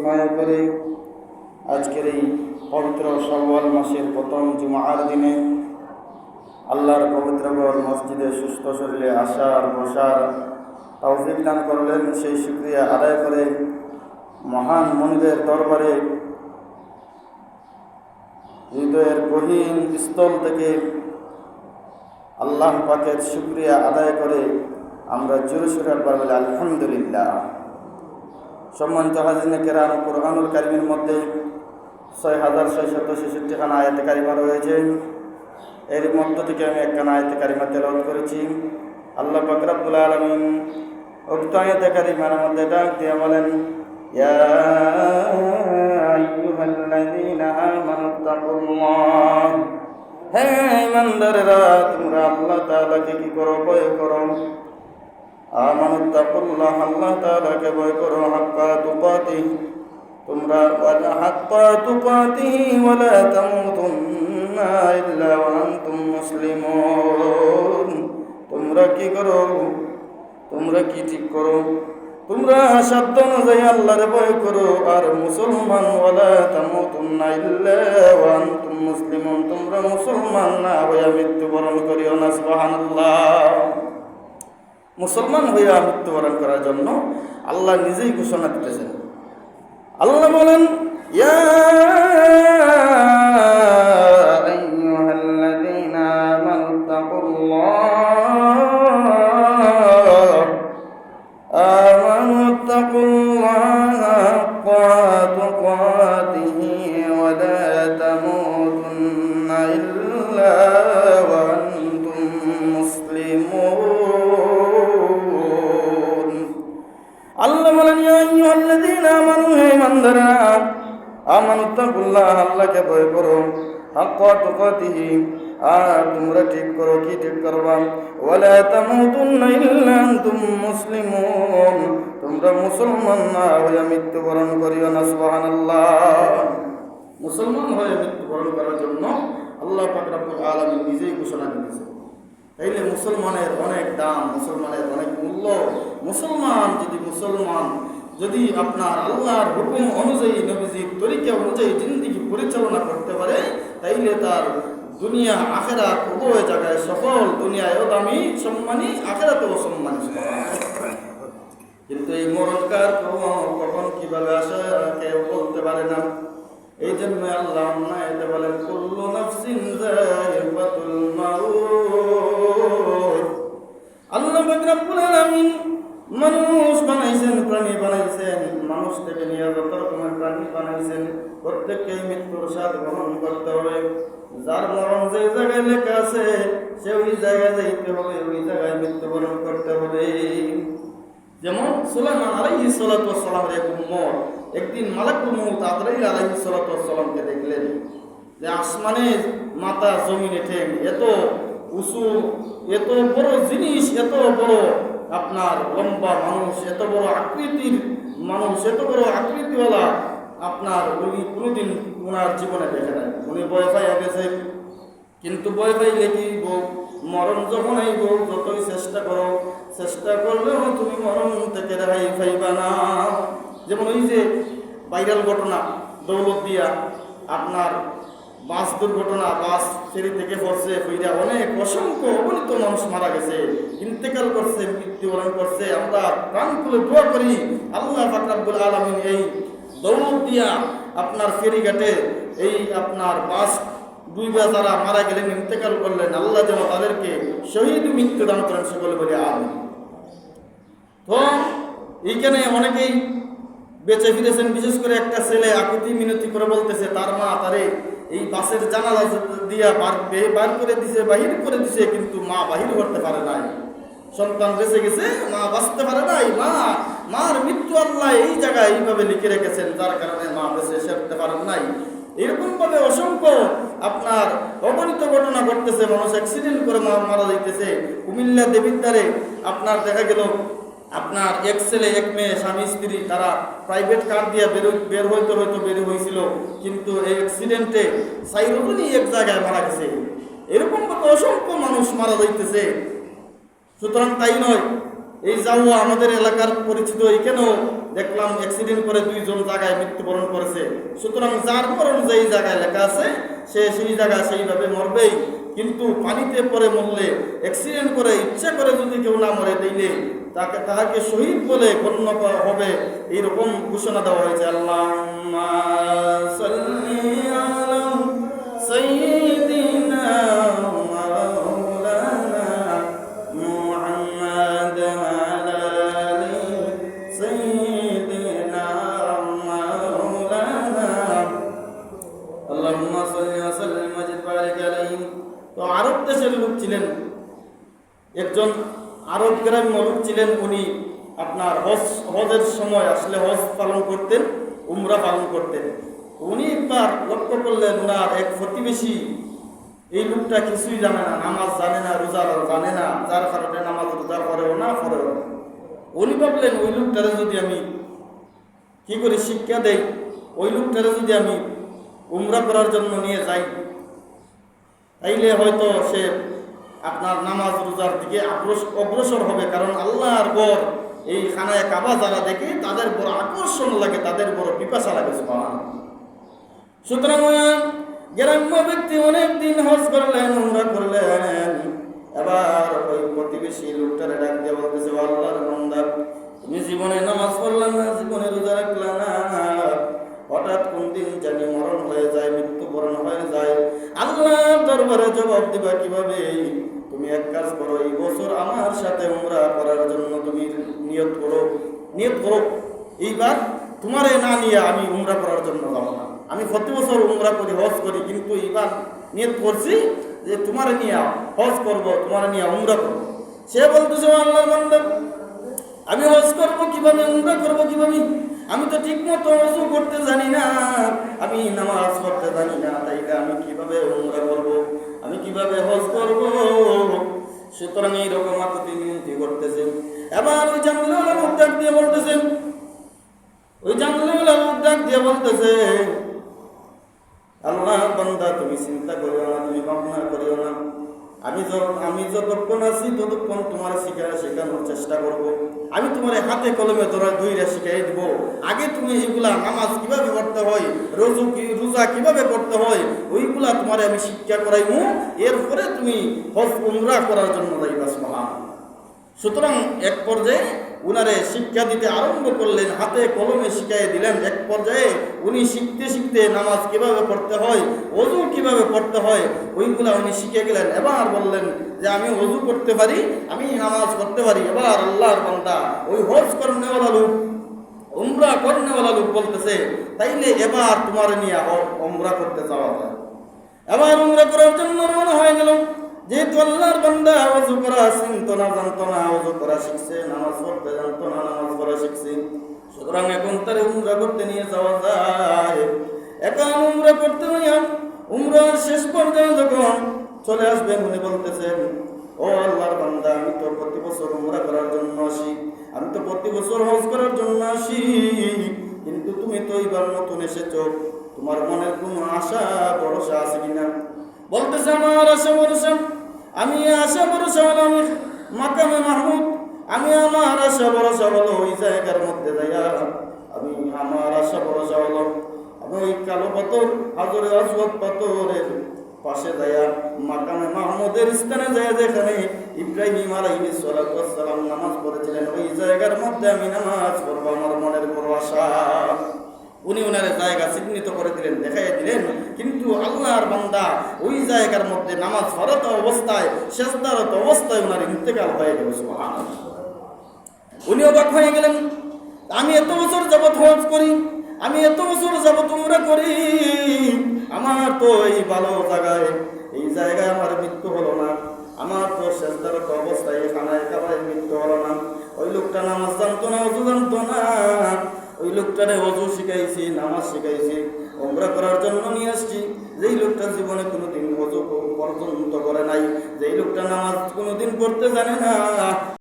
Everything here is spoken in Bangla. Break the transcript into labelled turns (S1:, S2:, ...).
S1: মায়া করে আজকের এই পবিত্র শাওয়াল মাসের প্রথম জুমার দিনে আল্লাহর পবিত্র ঘর মসজিদে সুস্থ শরীরে আসার বসার তৌফিক দান করলেন। সেই শুকরিয়া আদায় করে মহান মনিবের দরবারে হৃদয়ের গহীন স্থল থেকে আল্লাহ পাকের শুকরিয়া আদায় করে আমরা জোরে সোরে বলি আলহামদুলিল্লাহ। সম্মানিত হাজিরিনে কেরাম, কুরআনুল কারীমের মধ্যে 6666 খানা আয়াতে কারিমা রয়েছে। এর মধ্য থেকে আমি একখানা আয়াতে কারিমা তেলাওয়াত করেছি। আল্লাহ পাক রব্বুল আলামিন উক্ত আয়াতে কারিমার মধ্যে ডাক দিয়ে বলেন, ইয়া আইয়ুহাল্লাযীনা আমানুত্তাকুল্লাহ, হে ইমানদারেরা তোমরা আল্লাহ তাআলাকে কি করো? ভয় করো। আমানুত্তাকুল্লাহ, আল্লাহ তাআলাকে ভয় করো। হাক্কা তুকাতিহি, তোমরা হাক্কা তুকাতিহি ওয়ালা তামুতুন্না ইল্লা ওয়া আনতুম মুসলিমুন। তোমরা কি করো? তোমরা কি ঠিক করো? তোমরা সাধ্য অনুযায়ী আল্লাহর ভয় করো আর মুসলমান। ওয়ালা তামুতুন্না ইল্লা ওয়া আনতুম মুসলিমুন, তোমরা মুসলমান না হইয়া মৃত্যুবরণ করিও না। সুবহানাল্লাহ। মুসলমান হইয়া মৃত্যুবরণ করার জন্য আল্লাহ নিজেই ঘোষণা দিতেছেন। আল্লাহ বলেন, ইয়া আইয়ুহাল্লাযীনা আমানুত্তাকুল্লাহ হাক্কা তুকাতিহি ওয়া লা তামুতুন্না ইল্লা ওয়া আনতুম মুসলিমুন। আল্লাহ বলেন, ইয়া আইয়ুহাল্লাযীনা আমানু, হে ইমানদাররা, আমানুত্তাকুল্লাহ, আল্লাহকে ভয় করো। হাক্কা তুকাতিহি, আর তোমরা ঠিক করো। কি ঠিক করবা? ওয়ালা তামুতুন্না ইল্লা আনতুম মুসলিমুন, তোমরা মুসলমান না হয়ে মৃত্যুবরণ করিও না। সুবহানাল্লাহ। মুসলমান হয়ে মৃত্যুবরণ করার জন্য আল্লাহ পাক রব্বুল আলামিন নিজেই ঘোষণা দিয়েছেন। তাইলে মুসলমানের অনেক দাম, মুসলমানের অনেক মূল্য। মুসলমান যদি আপনার আল্লাহর হুকুম অনুযায়ী, নবীজির তরিকা অনুযায়ী জিন্দেগি পরিচালনা করতে পারে, তাইলে তার দুনিয়া আখিরাত উভয় জায়গায় সফল। দুনিয়ায়ও দামি সম্মানী, আখিরাতেও সম্মানী। কিন্তু এই মরণকার কখন কিভাবে আসে কেউ বলতে পারে না। এই জন্য আল্লাহ এতে বলেন, কুল্লু নাফসিন যায়িকাতুল মাউত। আল্লাহ পাক রব্বুল আলামিন মানুষ বানাইছেন, প্রাণী বানাইছেন, মানুষ থেকে নিয়ে যত রকমের প্রাণী বানাইছেন, প্রত্যেককে মৃত্যুর স্বাদ গ্রহণ করতে হবে। যার মরণ যে জায়গায় লেখা আছে সে ওই জায়গায় যাইতে হবে, ওই জায়গায় মৃত্যুবরণ করতে হবে। যেমন সুলাইমান আলাইহিস সালাতু ওয়াস সালামের এক উম্মত একদিন মালাকুল মউত আজরাইল আলাইহিস সালাতু ওয়াস সালামকে দেখলেন যে আসমানের মাথা জমিনে ঠেক, এত উঁচু, এত বড় জিনিস, এত বড় আপনার লম্বা মানুষ, এত বড় আকৃতির মানুষ, এত বড় আকৃতিওয়ালা আপনার উনি কোনোদিন ওনার জীবনে দেখে নাই। উনি ভয় পাইয়া গেছে। কিন্তু ভয় পাইলে কি মরণ যখন আইব, যতই চেষ্টা করো, চেষ্টা করলেও তুমি মরণ থেকে রেহাই পাইবা না। যেমন ওই যে ভাইরাল ঘটনা দৌলতদিয়া, আপনার বাস দুর্ঘটনা, বাস ফেরি থেকে পড়ছে, হইরা অনেক অসংখ্য অগণিত মানুষ মারা গেছে, ইন্তেকাল করছে, মৃত্যুবরণ করছে। আমরা প্রাণ খুলে দোয়া করি আল্লাহ পাক রব্বুল আলামিন এই দৌলতদিয়া আপনার ফেরিঘাটে এই আপনার বাস ডুইবা যারা মারা গেলেন, ইন্তেকাল করলেন, আল্লাহ যেন তাদেরকে শহীদ মৃত্যু দান করেন, সকলে বলে আমিন। তো এইখানে অনেকেই বেঁচে ফিরেছেন। বিশেষ করে একটা ছেলে আকুতি মিনতি করে বলতেছে তার মা তারে এই বাসের জানালা দিয়া বার করে দিছে, বাহির করে দিছে, কিন্তু মা বাহির করতে পারে নাই। সন্তান বেঁচে গেছে, মা বাঁচতে পারে নাই। মার মৃত্যু আল্লাহ এই জায়গায় এইভাবে লিখে রেখেছেন, যার কারণে মা বেঁচে সেরতে পারেন নাই। এরকম ভাবে অসংখ্য আপনার অগণিত ঘটনা ঘটতেছে। মানুষ অ্যাক্সিডেন্ট করে মারা যাইতেছে। কুমিল্লা দেবিদ্বারে আপনার দেখা গেল আপনার এক ছেলে এক মেয়ে স্বামী স্ত্রী, তারা প্রাইভেট কার দিয়ে বের হইতে হয়েছিল, কিন্তু এই অ্যাক্সিডেন্টে 4 জনই এক জায়গায় মারা গেছে। এরকম ভাবে অসংখ্য মানুষ মারা যাইতেছে। সুতরাং তাই নয়, এই জাউয়া আমাদের এলাকার পরিচিত, এখানেও দেখলাম অ্যাক্সিডেন্ট করে 2 জন জায়গায় মৃত্যুবরণ করেছে। সুতরাং যার মরণ যেই জায়গায় লেখা আছে সে সেই জায়গায় সেইভাবে মরবেই। কিন্তু পানিতে পড়ে মরলে, অ্যাক্সিডেন্ট করে ইচ্ছা করে যদি কেউ না মরে দিলে তাহাকে শহীদ বলে গণ্য করা হবে, এইরকম ঘোষণা দেওয়া হয়েছে। আল্লাহুম্মা সাল্লি আলা সাইয়্যিদিনা মাওলানা মুহাম্মাদ আলা আলি সাইয়্যিদিনা মাওলানা আল্লাহুম্মা সাল্লি ওয়া সাল্লিম ওয়া বারিক আলাইহি। তো আরব দেশের লোক ছিলেন, একজন আরব গ্রাম্য লোক ছিলেন। উনি আপনার হজের সময় আসলে হজ পালন করতেন, উমরা পালন করতেন। উনি একবার লক্ষ্য করলেন ওনার এক প্রতিবেশী, এই লোকটা কিছুই জানে না, নামাজ জানে না, রোজা জানে না, যার কারণে নামাজ রোজা করেও না। উনি ভাবলেন ওই লোকটারে যদি আমি কি করে শিক্ষা দেই, ওই লোকটারে যদি আমি উমরা করার জন্য নিয়ে যাই, তাইলে হয়তো সে আপনার নামাজ রোজার দিকে অগ্রসর হবে। কারণ আল্লাহর ঘর এই খানায় কাবা যারা দেখে তাদের বড় আকর্ষণ লাগে, তাদের বড় পিপাসা লাগে। সুতরাং গ্রাম্য ব্যক্তি অনেক দিন হজ করলেন, উমরা করলেন। এবার ওই প্রতিবেশী লোকটারে ডাক দিয়ে বলতেছে, আল্লাহর বান্দা, তুমি জীবনে নামাজ পড়লাম না, জীবনে রোজা রাখলাম না, হঠাৎ কোন দিন জানি মরণ হয়ে যায়, মৃত্যুবরণ হয়ে যায়, আল্লাহর দরবারে জবাব দিবা কিভাবে? তুমি এক কাজ করো, এই বছর আমার সাথে উমরা করার জন্য তুমি নিয়ত করো। এইবার তোমারে না নিয়ে আমি উমরা করার জন্য যাবো না। আমি প্রতি বছর উমরা করি, হজ করি, কিন্তু এইবার নিয়ত করছি যে তোমারে নিয়ে হজ করবো, তোমারে নিয়ে উমরা করবো। সে বলতেছে, আল্লাহর বান্দা, আমি হজ করবো কিভাবে, উমরা করবো কিভাবে? আমি তো ঠিক মতো ওযু করতে জানি না, আমি নামাজ পড়তে জানি না, তাই আমি কিভাবে উমরা করবো, আমি কিভাবে হজ করবো? সুতরাং এইরকম আপত্তি মিনতি করতেছেন। এবার ওই জানলেওয়ালা লোক ডাক দিয়ে বলতেছে, আল্লাহ বান্দা, তুমি চিন্তা করিও না, তুমি ভাবনা করিও না, আমি যতক্ষণ আছি ততক্ষণ তোমার শেখানোর চেষ্টা করব। আমি তোমার হাতে কলমে ধইরা শিখাই দিব। আগে তুমি এগুলা নামাজ কিভাবে পড়তে হয়, রোজা কিভাবে করতে হয়, ওইগুলা তোমার আমি শিক্ষা করাইবো। এরপরে তুমি হজ উমরা করার জন্য যাইবা। সুবহানাল্লাহ। সুতরাং এক পর্যায়ে উনারে শিক্ষা দিতে আরম্ভ করলেন, হাতে কলমে শিখাই দিলেন। এক পর্যায়ে উনি শিখতে শিখতে নামাজ কিভাবে পড়তে হয়, ওযু কিভাবে পড়তে হয়, ওইগুলা উনি শিখে গেলেন। এবার বললেন যে আমি ওযু করতে পারি, আমি নামাজ পড়তে পারি। এবার আল্লাহর বান্দা ওই হজ করনেওয়ালা লোক, উমরা করনেওয়ালা লোক বলতেছে, তাইলে এবার তোমার নিয়ে উমরা করতে যাওয়া যায়। এবার উমরা করার জন্য রওনা হয়ে গেল। যেহেতু আল্লাহর বান্দা ওযু করা চিনতো না, জানতো না, ওযু করা শিখছে, নামাজ পড়তে জানতো না, নামাজ পড়া শিখছে। সুতরাং এখন তার উমরা করতে নিয়ে যাওয়া যায়। এখন উমরা করতে নিয়ে উমরার শেষ পর্যায়ে যখন চলে আসবেন, উনি বলতেছেন, ও আল্লাহর বান্দা, আমি তো প্রতি বছর উমরা করার জন্য আসি, আমি তো প্রতি বছর হজ করার জন্য আসি, কিন্তু তুমি তো এইবার নতুন এসেছো, তোমার মনে কোনো আশা ভরসা আছে কিনা? বলতেছে, আমার আশা ভরসা, আমি মাকামে মাহমুদ, আমার আশা ভরসা হলো ওই জায়গার মধ্যে যাইয়া, আমার আশা ভরসা হলো আমি ওই কালো পাথর, হাজরে আসওয়াদ পাথরের পাশে যাইয়া, মাকামে মাহমুদের স্থানে যায়, যেখানে ইব্রাহিম আলাইহিস সালাতু ওয়াস সালাম নামাজ পড়েছিলেন, ওই জায়গার মধ্যে আমি নামাজ পড়বো, আমার মনের বড় আশা। উনি ওনার জায়গা চিহ্নিত করে দিলেন, দেখাই দিলেন। কিন্তু আল্লাহর বান্দা ওই জায়গার মধ্যে নামাজ ফরত অবস্থায়, সেজদারত অবস্থায় ওনার ইন্তেকাল হয়ে গেল। সুবহানাল্লাহ। উনি অবাক হয়ে গেলেন, আমি এত বছর যাবত হজ করি, আমি এত বছর যাবত উমরা করি, আমার তো এই ভালো জায়গায়, এই জায়গায় আমার মৃত্যু হলো না, আমার তো সেজদারত অবস্থায় খানায় কাবায় মৃত্যু হলো না। ওই লোকটা নামাজ জানতো না, ওযু জানতো না, ওই লোকটারে ওযু শিখাইছি, নামাজ শিখাইছি, উমরা করার জন্য নিয়ে আসছি। যেই লোকটা জীবনে কোনোদিন ওযু পর্যন্ত করে নাই, যেই লোকটা নামাজ কোনোদিন পড়তে জানে না,